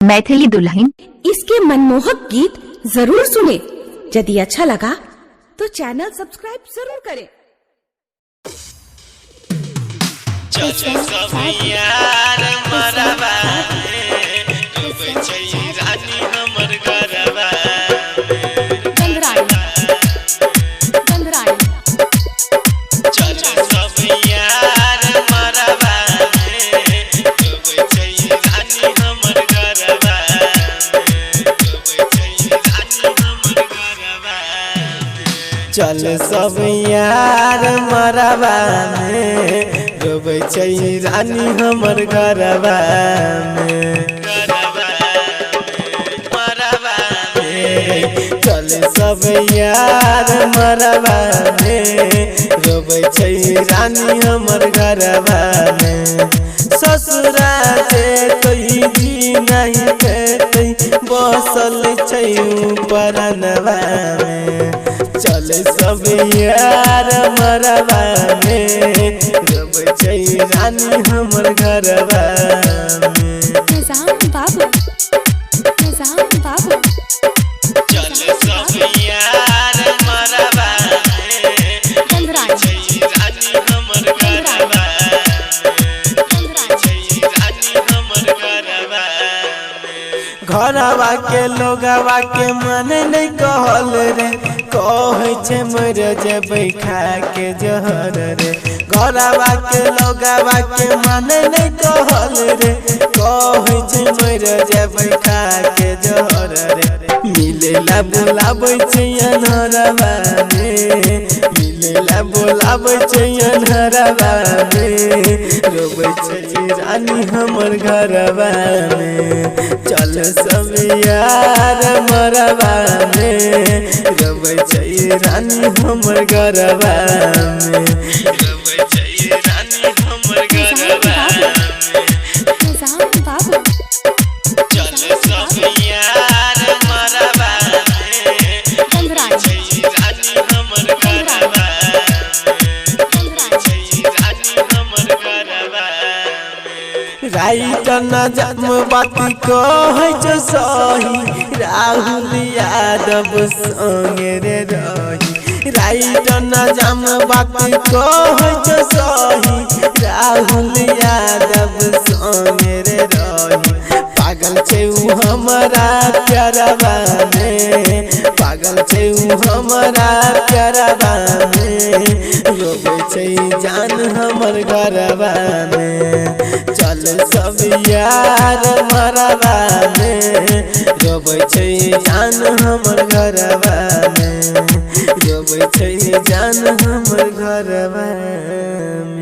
मैथिली दुल्हन। इसके मनमोहक गीत जरूर सुने। यदि अच्छा लगा तो चैनल सब्सक्राइब जरूर करें। चल सब यार मरबा में रोबै छै रानी हमर घरबा में। चल सब यार मरबा में रोबै छै रानी हमर घरबा में। ससुरा से कोई जी नहीं देतै बसल छै परनवा में। चल सब यार मरबा में रोबै छै रानी हमर घरबा में। चल सब यार मरबा में रोबै छै रानी हमर घरबा में। घरवा के लोगवा के मन नहीं कहल रे, कहे छे मर जेबै खा के जहर रे। घरवा के लोगवा के मन नहीं कहल रे, कहे छे मर जेबै खा के जहर रे। मिलेला बोलाबै छै अनहरवा में, मिलेला बोलाबै छै अनहरवा में रोबै छै रानी हमर घरबा में। चल सब यार मरबा में रोबै छै रानी हमर घरबा में। रोबै छै रानी हमर घरबा में। चल सब यार मरबा में रोबै छै रानी हमर घरबा में। राइट न जन्म बात कहे छो सही, राहुल यादव संगे रे रही। राइट न जन्म बात कहे छो सही, राहुल यादव संगे रे रही। पागल छै उ हमरा प्यारबा में, पागल छै उ हमरा प्यारबा में रोबै छै जान हमर घरबा में। चल सब यार मरबा में रोबै छै जान हमर घरबा में। रोबै छै जान हमर घरबा में।